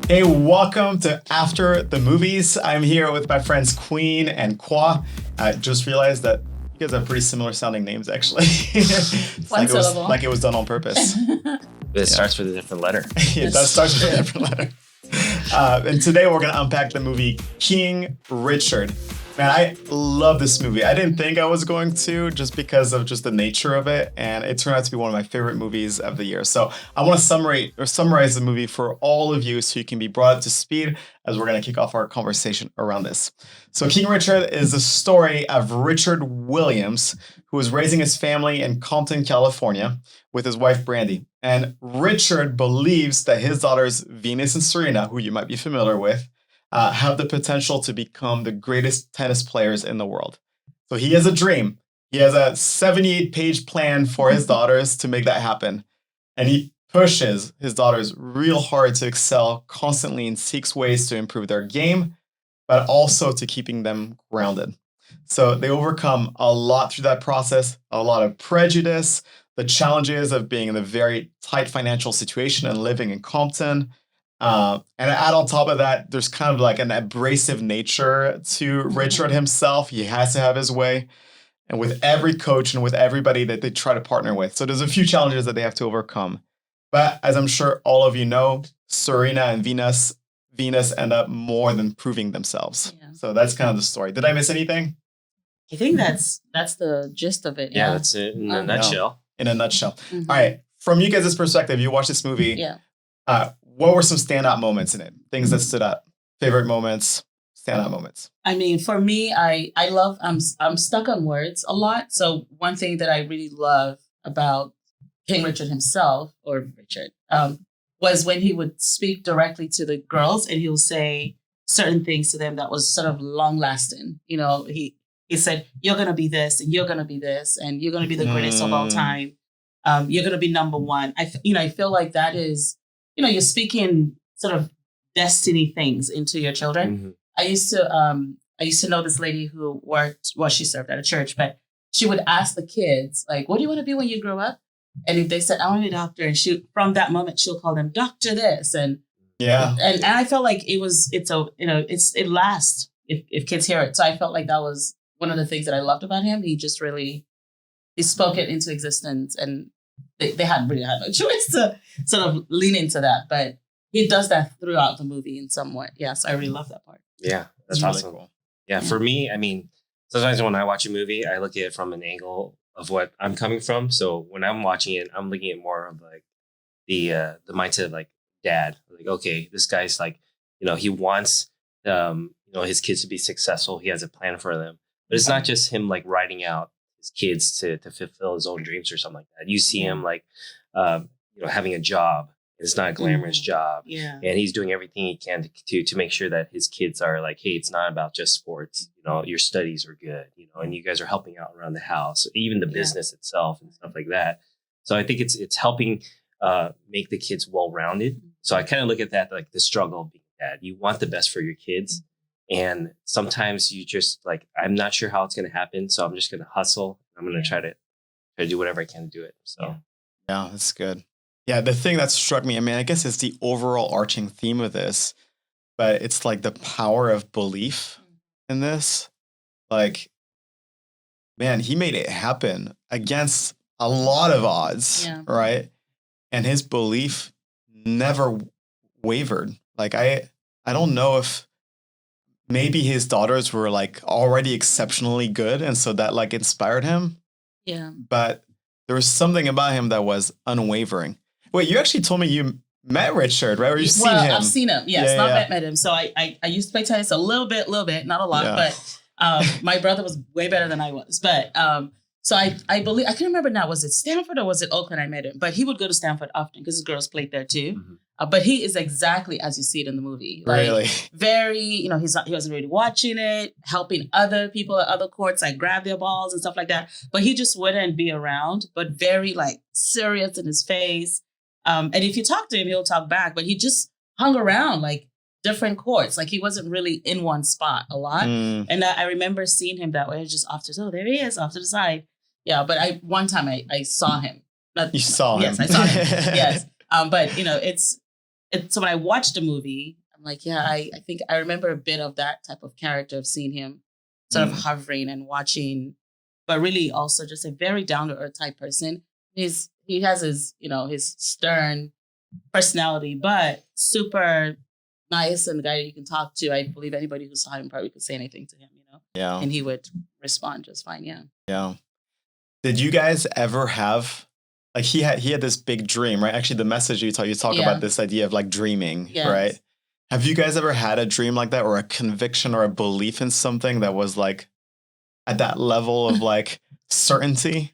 Hey, welcome to After the Movies. I'm here with my friends Queen and Kwa. I just realized that you guys have pretty similar sounding names, actually. It's like it was done on purpose. It starts with a different letter. It does start with a different letter. And today we're going to unpack the movie King Richard. Man, I love this movie. I didn't think I was going to just because of just the nature of it. And it turned out to be one of my favorite movies of the year. So I want to summarize the movie for all of you so you can be brought up to speed as we're going to kick off our conversation around this. So King Richard is the story of Richard Williams, who was raising his family in Compton, California, with his wife, Brandy. And Richard believes that his daughters, Venus and Serena, who you might be familiar with, have the potential to become the greatest tennis players in the world. So he has a dream. He has a 78-page plan for his daughters to make that happen. And he pushes his daughters real hard to excel constantly and seeks ways to improve their game, but also to keeping them grounded. So they overcome a lot through that process, a lot of prejudice, the challenges of being in a very tight financial situation and living in Compton. And add on top of that, there's kind of like an abrasive nature to Richard himself. He has to have his way. And with every coach and with everybody that they try to partner with. So there's a few challenges that they have to overcome. But as I'm sure all of you know, Serena and Venus end up more than proving themselves. Yeah. So that's kind of the story. Did I miss anything? I think that's the gist of it. Yeah, that's it in a nutshell. In a nutshell. Mm-hmm. All right. From you guys' perspective, you watched this movie. Yeah. What were some standout moments in it? Things that stood out. Favorite moments, standout moments. I mean, for me, I love, I'm stuck on words a lot. So one thing that I really love about King Richard himself, or Richard, was when he would speak directly to the girls and he'll say certain things to them that was sort of long lasting. You know, he said, you're going to be this and you're going to be this and you're going to be the greatest of all time. You're going to be number one. I feel like that is, you're speaking sort of destiny things into your children. Mm-hmm. I used to know this lady who she served at a church, but she would ask the kids, like, what do you want to be when you grow up? And if they said, I want to be a doctor, and from that moment, she'll call them Dr. This. And yeah. And I felt like it lasts if kids hear it. So I felt like that was one of the things that I loved about him. He just really, he spoke it into existence, and they hadn't really had no choice to sort of lean into that. But he does that throughout the movie in some way. Yeah, so I really love that part. Yeah, that's awesome. Really cool. Yeah, for me, I mean, sometimes when I watch a movie, I look at it from an angle of what I'm coming from. So when I'm watching it, I'm looking at more of like the mindset of like dad. Like, okay, this guy's like, he wants his kids to be successful. He has a plan for them. But it's not just him like writing out his kids to fulfill his own dreams or something like that. You see him like, having a job. It's not a glamorous job. Yeah. And he's doing everything he can to make sure that his kids are like, hey, it's not about just sports. Your studies are good, and you guys are helping out around the house, even the business itself and stuff like that. So I think it's helping make the kids well-rounded. So I kind of look at that like the struggle of being a dad. You want the best for your kids. And sometimes you just like, I'm not sure how it's going to happen. So I'm just going to hustle. I'm going to try to do whatever I can to do it. So, yeah, that's good. Yeah, the thing that struck me, I mean, I guess it's the overall arching theme of this, but it's like the power of belief in this. Like, man, he made it happen against a lot of odds, right? And his belief never wavered. Like, I don't know if maybe his daughters were like already exceptionally good, and so that like inspired him. Yeah. But there was something about him that was unwavering. Wait, you actually told me you met Richard, right? Or you've seen him? I've seen him. Yes, met him. So I used to play tennis a little bit, not a lot, but my brother was way better than I was. But so I believe, I can't remember now, was it Stanford or was it Oakland I met him? But he would go to Stanford often because his girls played there too. Mm-hmm. But he is exactly as you see it in the movie. Like, really? Very, he wasn't really watching it, helping other people at other courts, like grab their balls and stuff like that. But he just wouldn't be around, but very like serious in his face. And if you talk to him, he'll talk back, but he just hung around like different courts. Like he wasn't really in one spot a lot. And I remember seeing him that way, just off to, there he is, off to the side. Yeah, but one time I saw him. You saw him. Yes, I saw him. Yes. But it's so when I watched the movie, I'm like, yeah, I think I remember a bit of that type of character of seeing him sort of hovering and watching, but really also just a very down to earth type person. He has his, his stern personality, but super nice and the guy you can talk to. I believe anybody who saw him probably could say anything to him, Yeah. and he would respond just fine. Yeah. Yeah. Did you guys ever have, like, he had this big dream, right? Actually, the message you talk about this idea of like dreaming, right? Have you guys ever had a dream like that, or a conviction or a belief in something that was like at that level of like certainty?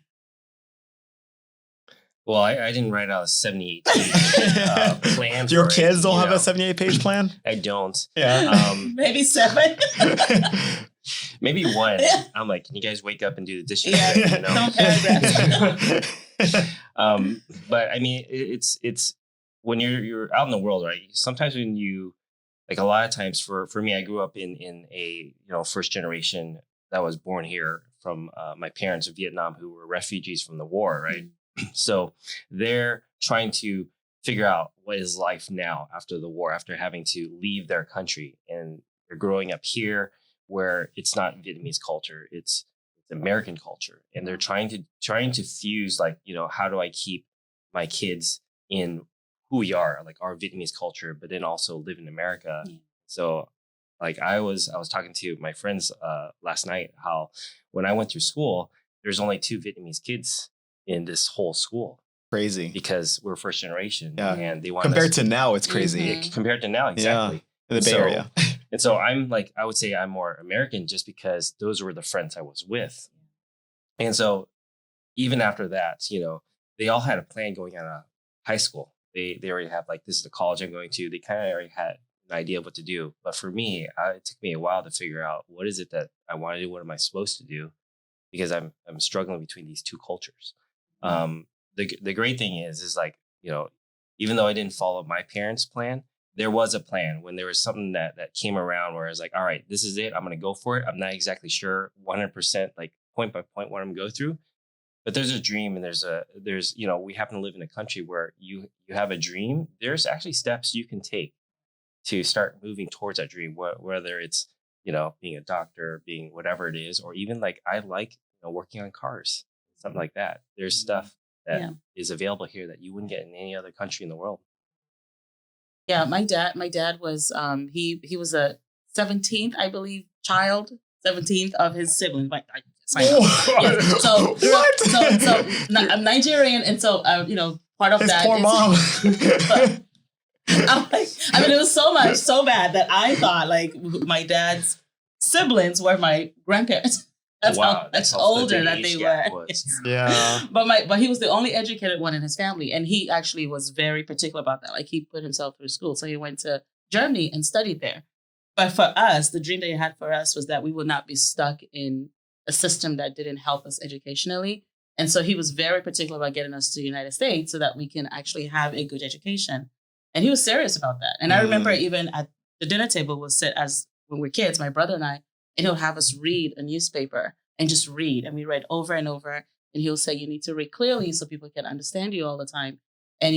Well, I didn't write out a 78-page plan. Your kids don't have a 78-page plan? I don't. Yeah. Maybe 7. Maybe 1. I'm like, can you guys wake up and do the dishes? Yeah. Don't paragraphs. But I mean, it's when you're out in the world, right? Sometimes when you, like, a lot of times for me, I grew up in a first generation that was born here from my parents in Vietnam who were refugees from the war, right? Mm-hmm. So they're trying to figure out what is life now after the war, after having to leave their country, and they're growing up here where it's not Vietnamese culture, it's American culture, and they're trying to fuse, like, how do I keep my kids in who we are, like our Vietnamese culture, but then also live in America. Yeah. So, like, I was talking to my friends last night how when I went through school, there's only 2 Vietnamese kids in this whole school. Crazy. Because we're first generation. Yeah. And they want compared to now, it's crazy. Mm-hmm. Compared to now, exactly. Yeah. In the Bay Area. And so I'm like, I would say I'm more American just because those were the friends I was with. And so even after that, they all had a plan going out of high school. They already have, like, this is the college I'm going to. They kind of already had an idea of what to do. But for me, it took me a while to figure out what is it that I want to do? What am I supposed to do? Because I'm struggling between these 2 cultures. The great thing is like, even though I didn't follow my parents' plan, there was a plan when there was something that came around where I was like, all right, this is it. I'm going to go for it. I'm not exactly sure 100%, like point by point what I'm going to go through, but there's a dream, and there's we happen to live in a country where you have a dream. There's actually steps you can take to start moving towards that dream, whether it's, being a doctor, being whatever it is, or even like, I like, working on cars, something like that. There's stuff that is available here that you wouldn't get in any other country in the world. Yeah, my dad was he was a 17th, I believe, 17th of his siblings. So what? So I'm Nigerian, and so part of that. Poor mom. It was so bad that I thought, like, my dad's siblings were my grandparents. That's how older that they were. Yeah. But he was the only educated one in his family, and he actually was very particular about that. Like, he put himself through school, so he went to Germany and studied there. But for us, the dream that he had for us was that we would not be stuck in a system that didn't help us educationally. And so he was very particular about getting us to the United States so that we can actually have a good education. And he was serious about that. And I remember even at the dinner table, we'll sit as when we're kids, my brother and I, and he'll have us read a newspaper and just read. And we read over and over. And he'll say, you need to read clearly so people can understand you all the time. And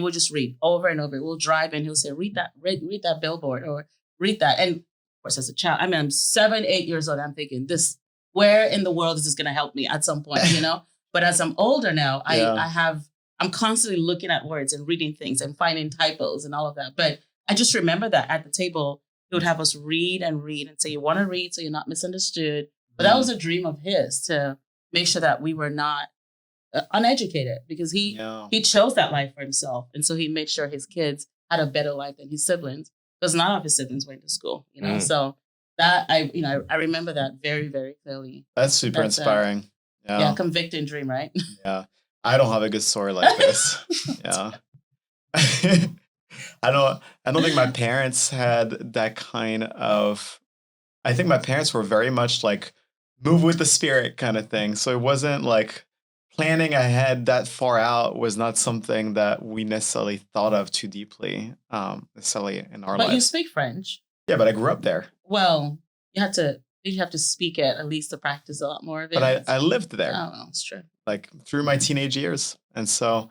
we'll just read over and over. We'll drive and he'll say, read that billboard or read that. And of course, as a child, I'm 7, 8 years old. I'm thinking, where in the world is this going to help me at some point, But as I'm older now, I'm constantly looking at words and reading things and finding typos and all of that. But I just remember that at the table, he would have us read and say, you want to read so you're not misunderstood. But that was a dream of his, to make sure that we were not uneducated, because he chose that life for himself. And so he made sure his kids had a better life than his siblings, because none of his siblings went to school, So that I remember that very, very clearly. That's super inspiring. Yeah, convicting dream, right? Yeah. I don't have a good story like this. Yeah. I don't think my parents had that kind of, I think my parents were very much like move with the spirit kind of thing. So it wasn't like planning ahead that far out was not something that we necessarily thought of too deeply, necessarily in our lives. But you speak French. Yeah, but I grew up there. Well, you had to Did you have to speak it at least to practice a lot more of it? But I lived there. Oh, well, it's true. Like through my teenage years. And so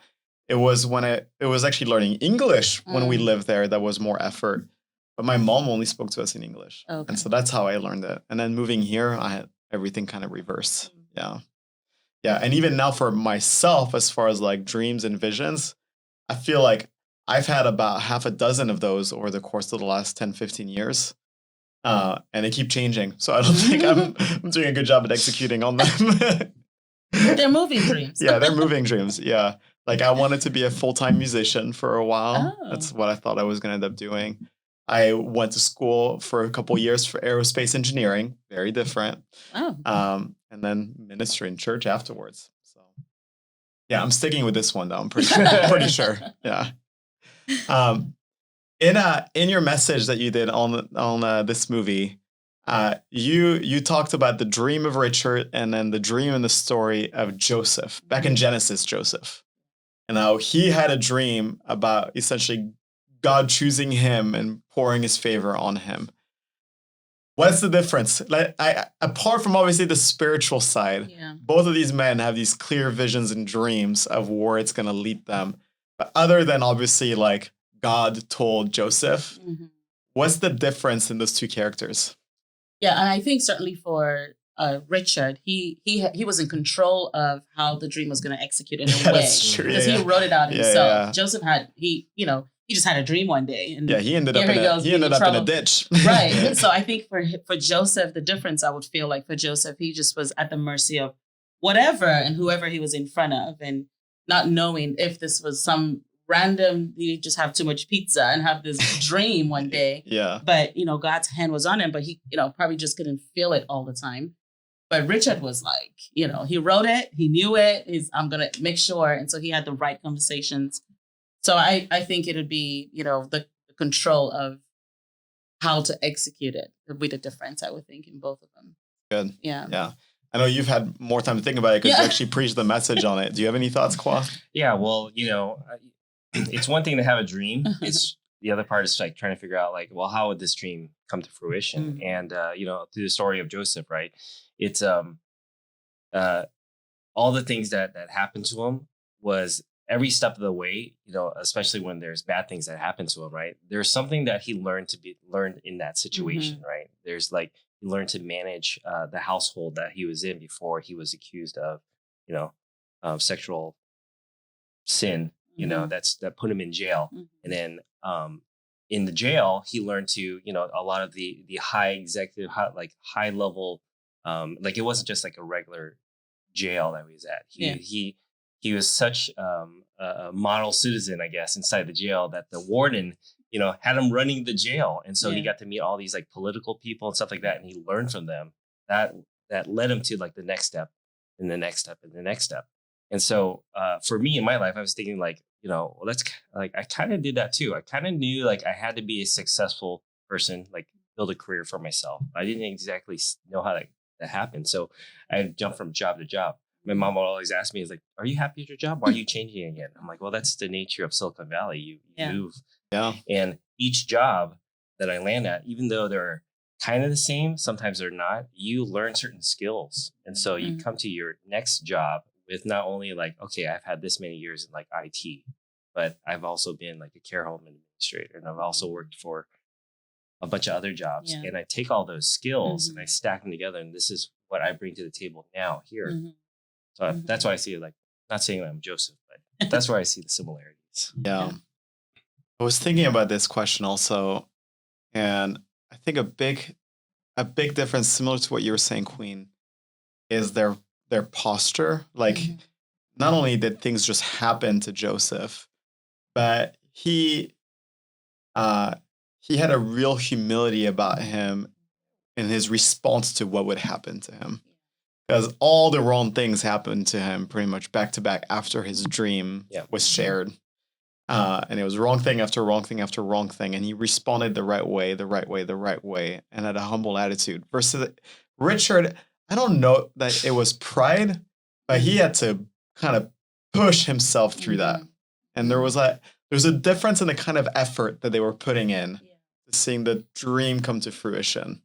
it was it was actually learning English when we lived there that was more effort. But my mom only spoke to us in English. Okay. And so that's how I learned it. And then moving here, I had everything kind of reversed. Yeah. Yeah. And even now for myself, as far as like dreams and visions, I feel like I've had about half a dozen of those over the course of the last 10, 15 years. And they keep changing. So I don't think I'm doing a good job at executing on them. They're moving dreams. Yeah, they're moving dreams. Yeah. Like I wanted to be a full-time musician for a while. Oh. That's what I thought I was going to end up doing. I went to school for a couple years for aerospace engineering. Very different. Oh. And then ministry in church afterwards. So yeah, I'm sticking with this one though. I'm pretty sure. Yeah. In your message that you did on this movie, you talked about the dream of Richard and then the dream and the story of Joseph, back in Genesis, Joseph. And how he had a dream about essentially God choosing him and pouring his favor on him. What's the difference? Like, apart from obviously the spiritual side, both of these men have these clear visions and dreams of where it's going to lead them. But other than obviously like God told Joseph, what's the difference in those two characters? Yeah, and I think certainly for Richard, he was in control of how the dream was going to execute in a way. That's true. Because he wrote it out himself. Joseph he just had a dream one day. And he ended up in a ditch. Right. So I think for Joseph, the difference I would feel like for Joseph, he just was at the mercy of whatever and whoever he was in front of, and not knowing if this was some random, he just have too much pizza and have this dream one day. Yeah. But, God's hand was on him, but he, probably just couldn't feel it all the time. But Richard was like, he wrote it, he knew it, I'm going to make sure. And so he had the right conversations. So I think it would be, the control of how to execute it would be the difference, I would think, in both of them. Good. Yeah. Yeah. I know you've had more time to think about it because you actually preached the message on it. Do you have any thoughts, Kwa? Yeah, well, it's one thing to have a dream. It's the other part is like trying to figure out like, well, how would this dream come to fruition? And, through the story of Joseph, right? It's all the things that happened to him was every step of the way, especially when there's bad things that happen to him, right? There's something that he learned in that situation, right? There's like, he learned to manage the household that he was in before he was accused of, sexual sin, that put him in jail. And then in the jail, he learned to, a lot of the high executive, high level, like it wasn't just like a regular jail that he was at. He was such a model citizen, I guess, inside the jail that the warden, had him running the jail. And so he got to meet all these like political people and stuff like that. And he learned from them. That led him to like the next step and the next step and the next step. And so for me in my life, I was thinking like, that's like, I kind of did that too. I kind of knew like I had to be a successful person, like build a career for myself. I didn't exactly know how that happened. So I jumped from job to job. My mom would always ask me, is like, are you happy at your job? Why are you changing again? I'm like, well, that's the nature of Silicon Valley. You move. Yeah. And each job that I land at, even though they're kind of the same, sometimes they're not, you learn certain skills. And so you come to your next job with not only like, okay, I've had this many years in like IT, but I've also been like a care home administrator. And I've also worked for a bunch of other jobs. Yeah. And I take all those skills and I stack them together. And this is what I bring to the table now here. So that's why I see it like, not saying that I'm Joseph, but that's where I see the similarities. Yeah. I was thinking about this question also. And I think a big difference, similar to what you were saying, Queen, is their posture. Like, not only did things just happen to Joseph, but he had a real humility about him in his response to what would happen to him. Because all the wrong things happened to him pretty much back to back after his dream was shared. And it was wrong thing after wrong thing after wrong thing. And he responded the right way, and had a humble attitude. Versus Richard, I don't know that it was pride, but he had to kind of push himself through that. And there's a difference in the kind of effort that they were putting in to seeing the dream come to fruition.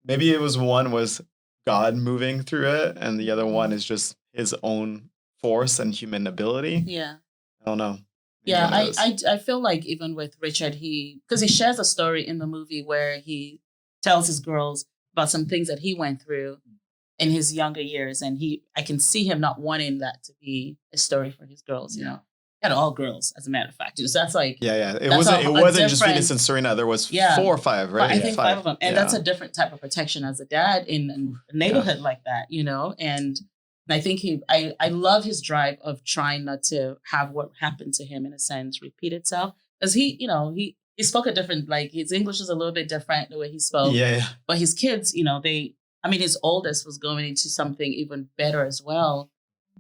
maybe it was one was God moving through it, and the other one is just his own force and human ability. Yeah. I don't know. Maybe Yeah, one of those. I feel like even with Richard, because he shares a story in the movie where he tells his girls about some things that he went through in his younger years, and I can see him not wanting that to be a story for his girls. You know, he had all girls, as a matter of fact. So that's like Yeah. It that's wasn't just different. Venus and Serena. There was Yeah. 4 or 5, right? I think 5 of them, and that's Yeah. a different type of protection as a dad in a neighborhood like that. You know, and I think I love his drive of trying not to have what happened to him in a sense repeat itself, because he spoke a different, like his English is a little bit different the way he spoke. Yeah. But his kids, his oldest was going into something even better as well.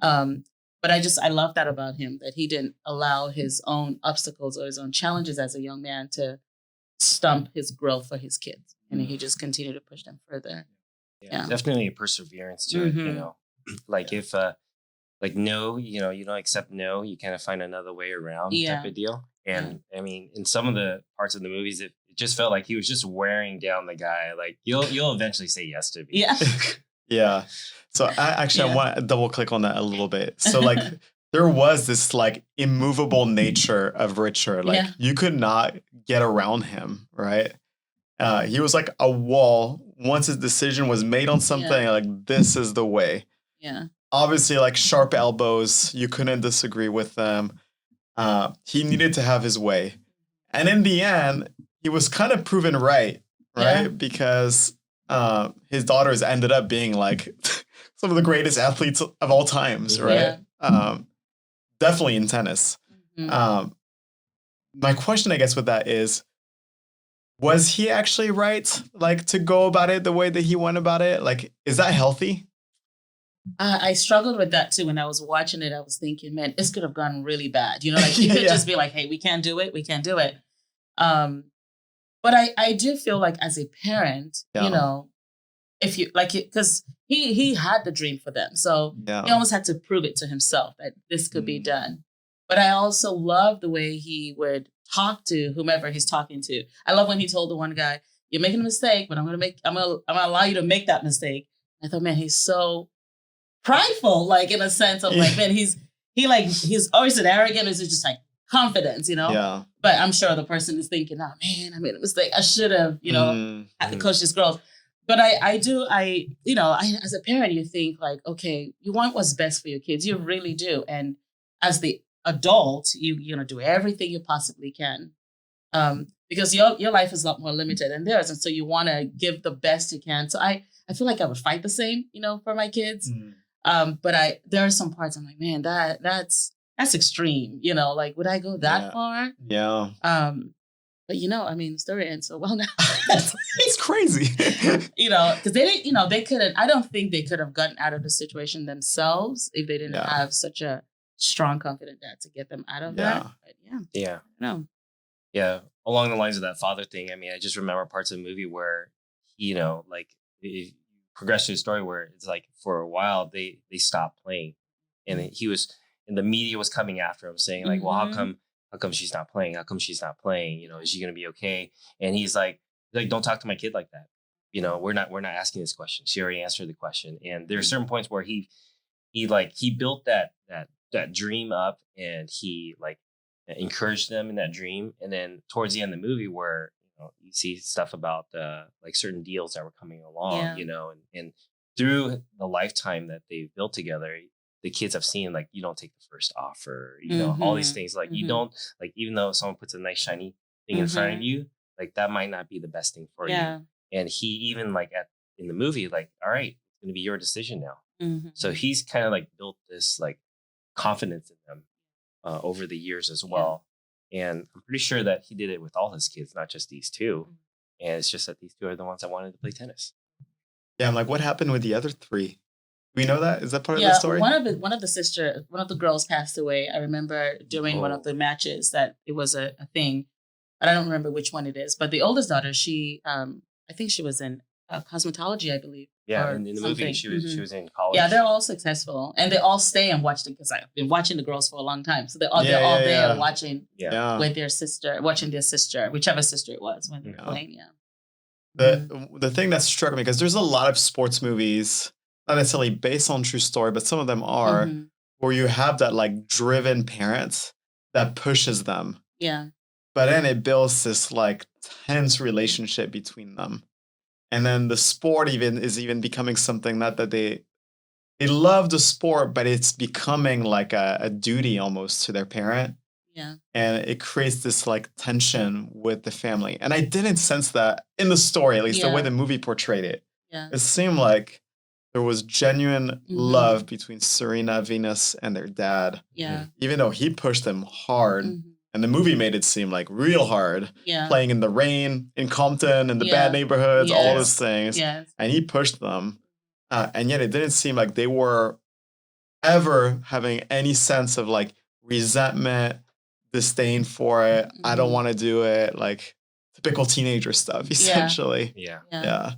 But I love that about him, that he didn't allow his own obstacles or his own challenges as a young man to stump his growth for his kids, and he just continued to push them further. Yeah. Definitely a perseverance to it. You know, like if no, you don't accept no, you kind of find another way around type of deal. And I mean, in some of the parts of the movies, it just felt like he was just wearing down the guy. Like you'll eventually say yes to me. Yeah. Yeah. So I want to double click on that a little bit. So like there was this like immovable nature of Richard. Like you could not get around him, right? He was like a wall. Once his decision was made on something, like this is the way. Yeah. Obviously, like sharp elbows, you couldn't disagree with them. He needed to have his way. And in the end, he was kind of proven right? Yeah. Because his daughters ended up being like some of the greatest athletes of all times, right? Yeah. Definitely in tennis. Mm-hmm. My question, I guess, with that is, was he actually right, like, to go about it the way that he went about it? Like, is that healthy? I struggled with that too. When I was watching it, I was thinking, man, this could have gone really bad. Like he could just be like, hey, we can't do it. We can't do it. But I do feel like as a parent, if you like it, because he had the dream for them. So he almost had to prove it to himself that this could be done. But I also love the way he would talk to whomever he's talking to. I love when he told the one guy, you're making a mistake, but I'm gonna allow you to make that mistake. I thought, man, he's so prideful, like in a sense of like, man, he's always an arrogant, is just like confidence, Yeah. But I'm sure the person is thinking, oh man, I made a mistake. I should have, had to coach these girls. But I as a parent, you think like, okay, you want what's best for your kids. You really do. And as the adult, you're gonna do everything you possibly can. Because your life is a lot more limited than theirs. And so you want to give the best you can. So I feel like I would fight the same, for my kids. But there are some parts I'm like, man, that's extreme, like, would I go that far? Yeah. But the story ends so well now. It's crazy. Because they didn't, they couldn't, I don't think they could have gotten out of the situation themselves if they didn't have such a strong, confident dad to get them out of that. But no. Yeah. Along the lines of that father thing, I mean, I just remember parts of the movie where, like it progressed to a story where it's like for a while they stopped playing, and the media was coming after him saying like, well, how come she's not playing? How come she's not playing? Is she going to be okay? And he's like, don't talk to my kid like that. We're not asking this question. She already answered the question. And there are certain points where he built that dream up, and he like encouraged them in that dream. And then towards the end of the movie where, you see stuff about like certain deals that were coming along, and through the lifetime that they've built together, the kids have seen like, you don't take the first offer, all these things, like you don't, like, even though someone puts a nice shiny thing in front of you, like that might not be the best thing for you. And he even like in the movie, like, all right, it's going to be your decision now. So he's kind of like built this like confidence in them over the years as well. And I'm pretty sure that he did it with all his kids, not just these two. And it's just that these two are the ones that wanted to play tennis. Yeah, I'm like, what happened with the other 3? We know that? Is that part of the story? One of the girls passed away. I remember during one of the matches that it was a thing. I don't remember which one it is. But the oldest daughter, she, I think she was in cosmetology, I believe. Yeah, and in the movie, she was in college. Yeah, they're all successful. And they all stay and watch them, because I've been watching the girls for a long time. So they're all there watching with their sister, whichever sister it was when they were playing. Yeah. The thing that struck me, because there's a lot of sports movies, not necessarily based on true story, but some of them are, Mm-hmm. where you have that like driven parent that pushes them. Yeah. But then it builds this like tense relationship between them. And then the sport is even becoming something not that they love the sport, but it's becoming like a duty almost to their parent. Yeah. And it creates this like tension with the family. And I didn't sense that in the story, at least the way the movie portrayed it. Yeah. It seemed like there was genuine love between Serena, Venus, and their dad. Yeah. Even though he pushed them hard. And the movie made it seem like real hard. Yeah. Playing in the rain, in Compton, in the bad neighborhoods, all those things. Yes. And he pushed them. And yet it didn't seem like they were ever having any sense of like resentment, disdain for it. I don't want to do it. Like typical teenager stuff, essentially. Yeah.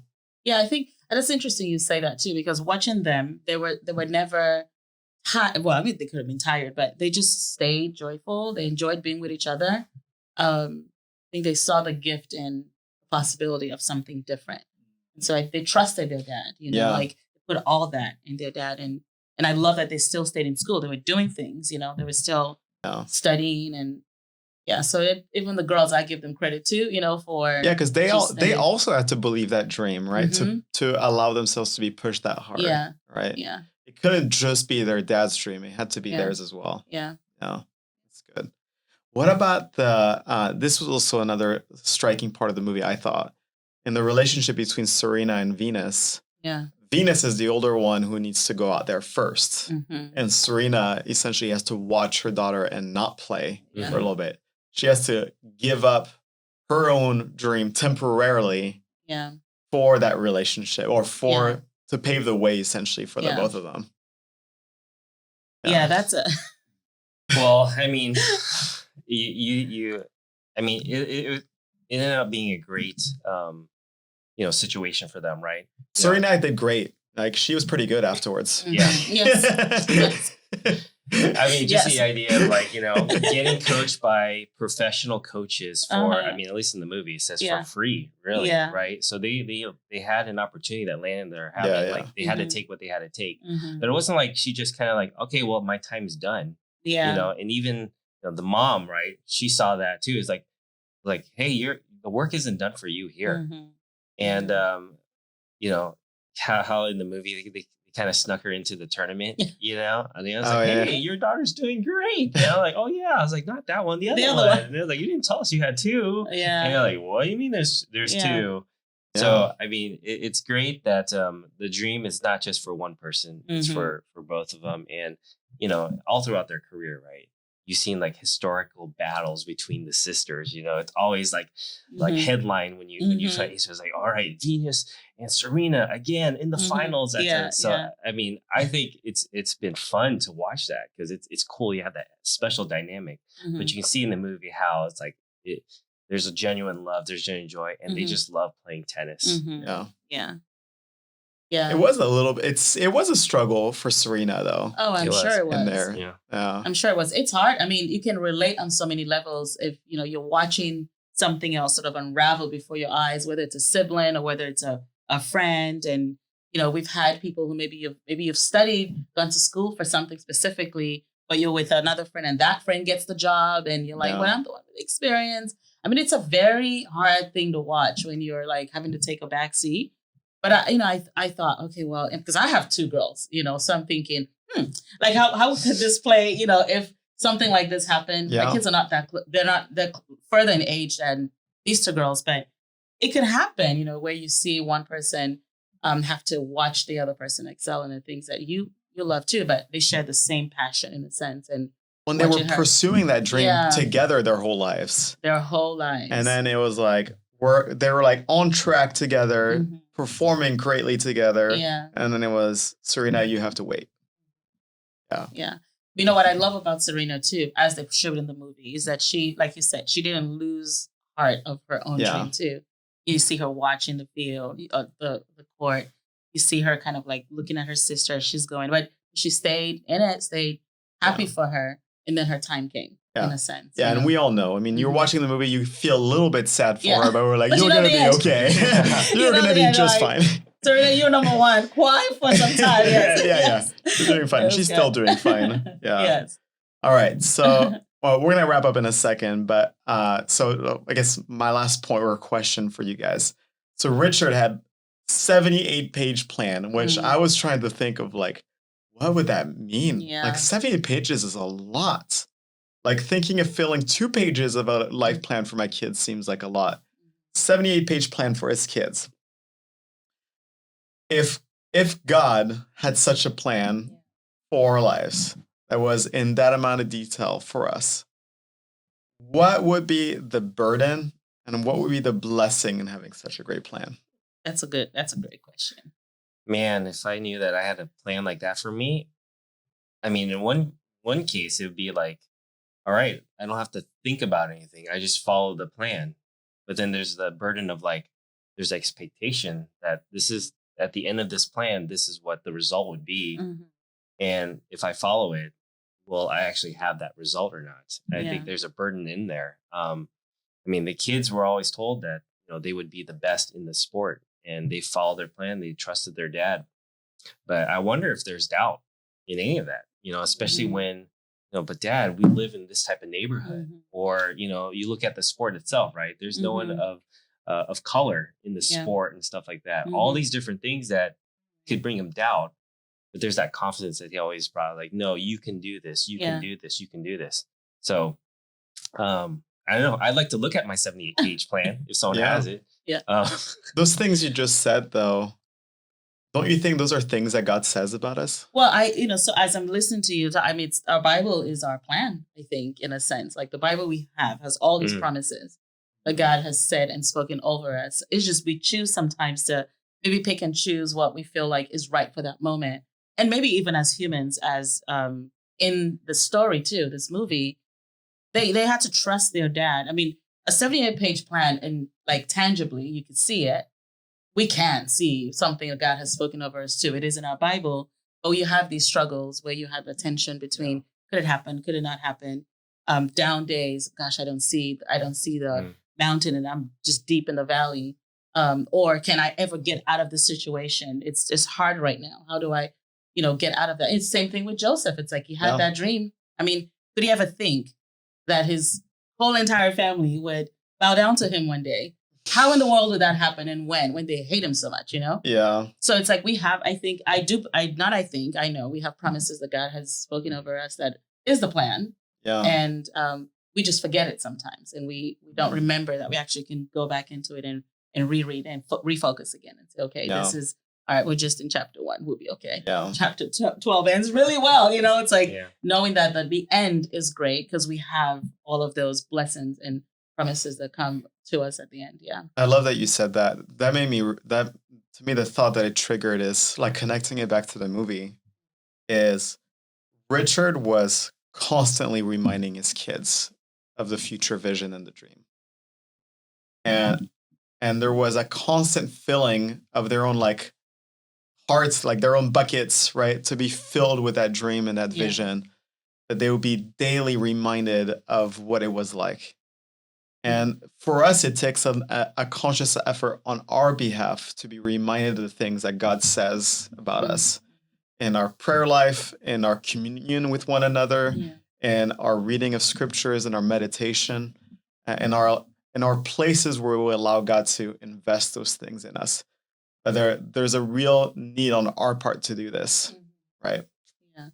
Yeah, I think that's interesting you say that too, because watching them, they were never tired. Well, I mean, they could have been tired, but they just stayed joyful. They enjoyed being with each other. I think they saw the gift and the possibility of something different. And so they trusted their dad, like they put all that in their dad. And I love that they still stayed in school. They were doing things, they were still studying and so even the girls, I give them credit too, for because they also had to believe that dream, right? To allow themselves to be pushed that hard, right? Yeah, it couldn't just be their dad's dream; it had to be theirs as well. Yeah, that's good. What about the? This was also another striking part of the movie, I thought, in the relationship between Serena and Venus. Yeah. Venus is the older one who needs to go out there first. And Serena essentially has to watch her daughter and not play for a little bit. She has to give up her own dream temporarily for that relationship or to pave the way essentially for the both of them. Yeah, that's a... Well, I mean, it ended up being a great, situation for them, right? Serena did great. Like she was pretty good afterwards. Yeah. Yes. I mean, just the idea of like, getting coached by professional coaches for, I mean, at least in the movie, it says for free, really, right? So they had an opportunity that landed there. Like they had to take what they had to take. But it wasn't like she just kind of like, okay, well, my time's done. Yeah. And even the mom, right? She saw that too. It's like, hey, the work isn't done for you here. And, how in the movie they kind of snuck her into the tournament, and I was like, hey, your daughter's doing great. Like, oh yeah. I was like, not that one, the other one. And they're like, you didn't tell us you had two. Yeah. And you're like, what do you mean there's two? Yeah. So, I mean, it's great that the dream is not just for one person, it's for both of them. And, all throughout their career, right? You've seen like historical battles between the sisters. It's always like headline when you say it was like, all right, Venus and Serena again in the finals. I mean, I think it's been fun to watch that because it's cool. You have that special dynamic, but you can see in the movie how it's like there's a genuine love, there's genuine joy, and they just love playing tennis. Yeah. It was a little bit. It was a struggle for Serena, though. Oh, I'm sure it was. In there. Yeah. I'm sure it was. It's hard. I mean, you can relate on so many levels if you're watching something else sort of unravel before your eyes, whether it's a sibling or whether it's a friend. And we've had people who maybe you've studied, gone to school for something specifically, but you're with another friend and that friend gets the job, and you're like, well, I'm the one with the experience. I mean, it's a very hard thing to watch when you're like having to take a back seat. But I thought, okay, well, because I have two girls, so I'm thinking, like how could this play? If something like this happened, my kids are not they're not further in age than these two girls, but it could happen, where you see one person have to watch the other person excel in the things that you love too, but they share the same passion in a sense. And when they were pursuing that dream together their whole lives, and then it was like they were like on track together, performing greatly together. Yeah. And then it was, Serena, you have to wait. Yeah. Yeah. You know what I love about Serena too, as they showed in the movie, is that she, like you said, she didn't lose heart of her own dream too. You see her watching the field, the court. You see her kind of like looking at her sister as she's going, but she stayed in it, stayed happy for her. And then her time came. Yeah. in a sense. Yeah, and we all know. I mean, you're Mhm. watching the movie, you feel a little bit sad for Yeah. her, but we're like, But you you're know gonna the be end. okay. You You're know gonna the be end, just like, fine. Serena, you're number one. Quiet for some time. Yes. Yeah, Yes. She's doing fine. That's She's good. still doing fine. Yeah. Yes. All right. So, well, we're gonna wrap up in a second, but so I guess my last point or question for you guys. So Richard had 78-page plan, which I was trying to think of like, what would that mean? Yeah. Like 78 pages is a lot. Like thinking of filling 2 pages of a life plan for my kids seems like a lot. 78-page plan for his kids. If God had such a plan for our lives that was in that amount of detail for us, what would be the burden and what would be the blessing in having such a great plan? That's a great question. Man, if I knew that I had a plan like that for me, I mean, in one case, it would be like, all right, I don't have to think about anything. I just follow the plan. But then there's the burden of like, there's expectation that this is at the end of this plan, this is what the result would be. Mm-hmm. And if I follow it, will I actually have that result or not? I Yeah. think there's a burden in there. I mean, the kids were always told that, they would be the best in the sport and they followed their plan. They trusted their dad. But I wonder if there's doubt in any of that, especially when, but dad, we live in this type of neighborhood, or, you look at the sport itself, right? There's no one of color in the sport and stuff like that. All these different things that could bring him doubt, but there's that confidence that he always brought, like, no, you can do this. You can do this. You can do this. So, I don't know. I'd like to look at my 78-page plan if someone has it. Yeah. Those things you just said, though, don't you think those are things that God says about us? Well, so as I'm listening to you, I mean, our Bible is our plan, I think, in a sense. Like the Bible we have has all these promises that God has said and spoken over us. It's just we choose sometimes to maybe pick and choose what we feel like is right for that moment. And maybe even as humans, as in the story too, this movie, they had to trust their dad. I mean, a 78-page plan, and like tangibly, you can see it. We can't see something that God has spoken over us too. It is in our Bible, but you have these struggles where you have a tension between could it happen, could it not happen? Down days, gosh, I don't see the mountain, and I'm just deep in the valley. Or can I ever get out of the situation? It's hard right now. How do I, get out of that? It's the same thing with Joseph. It's like he had that dream. I mean, could he ever think that his whole entire family would bow down to him one day? How in the world would that happen, and when they hate him so much, Yeah. So it's like we have, I know we have promises that God has spoken over us that is the plan. Yeah. And we just forget it sometimes, and we don't remember that we actually can go back into it and reread and refocus again and say, okay, this is, all right, we're just in chapter 1, we'll be okay. Yeah. Chapter 12 ends really well, it's like knowing that the end is great because we have all of those blessings and promises that come to us at the end. Yeah. I love that you said that. That made me, to me, the thought that it triggered is like connecting it back to the movie is Richard was constantly reminding his kids of the future vision and the dream. And there was a constant filling of their own like hearts, like their own buckets, right? To be filled with that dream and that vision, that they would be daily reminded of what it was like. And for us, it takes a conscious effort on our behalf to be reminded of the things that God says about us in our prayer life, in our communion with one another, in our reading of scriptures, in our meditation, in our places where we allow God to invest those things in us. But there's a real need on our part to do this, right? Yeah.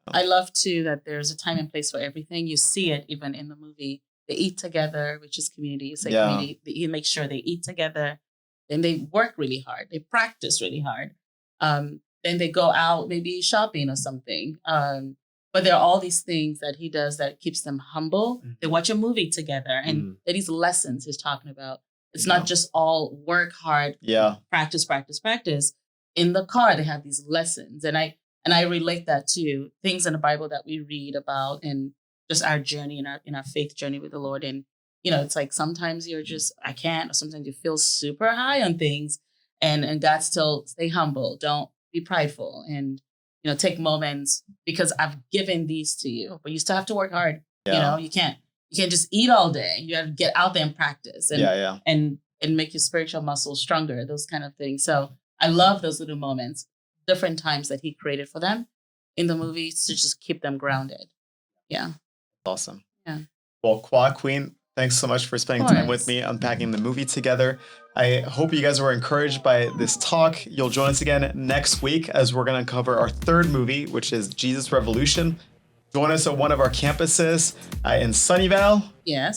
I love, too, that there's a time and place for everything. You see it even in the movie. They eat together, which is community. It's like community. You make sure they eat together. Then they work really hard. They practice really hard. Then they go out, maybe shopping or something. But there are all these things that he does that keeps them humble. They watch a movie together, and these lessons he's talking about. It's not just all work hard, practice. In the car, they have these lessons. And I relate that to things in the Bible that we read about and just our journey in our faith journey with the Lord. And, it's like sometimes you're just, I can't, or sometimes you feel super high on things, and God still stay humble. Don't be prideful, and, take moments because I've given these to you, but you still have to work hard. You know, you can't just eat all day. You have to get out there and practice and make your spiritual muscles stronger, those kind of things. So I love those little moments, different times that he created for them in the movies to just keep them grounded. Yeah. Awesome. Yeah. Well, Queen, thanks so much for spending time with me unpacking the movie together. I hope you guys were encouraged by this talk. You'll join us again next week as we're going to cover our third movie, which is Jesus Revolution. Join us at one of our campuses in Sunnyvale,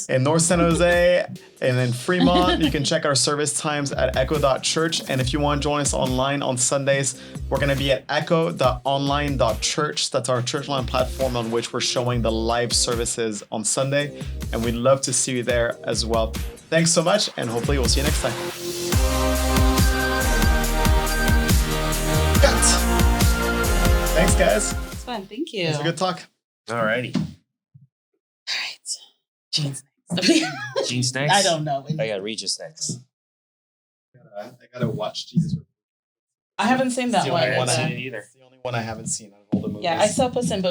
in North San Jose, and in Fremont. You can check our service times at Echo.Church. And if you want to join us online on Sundays, we're going to be at Echo.online.church. That's our church line platform on which we're showing the live services on Sunday. And we'd love to see you there as well. Thanks so much, and hopefully we'll see you next time. Thanks, guys. It's fun. Thank you. It was a good talk. Alrighty. All right. Jeans next. Jeans next? I don't know. I got Regis next. I gotta watch Jesus. I haven't seen that one. I haven't seen it either. It's the only one I haven't seen out of all the movies. Yeah, I saw Puss in Boots.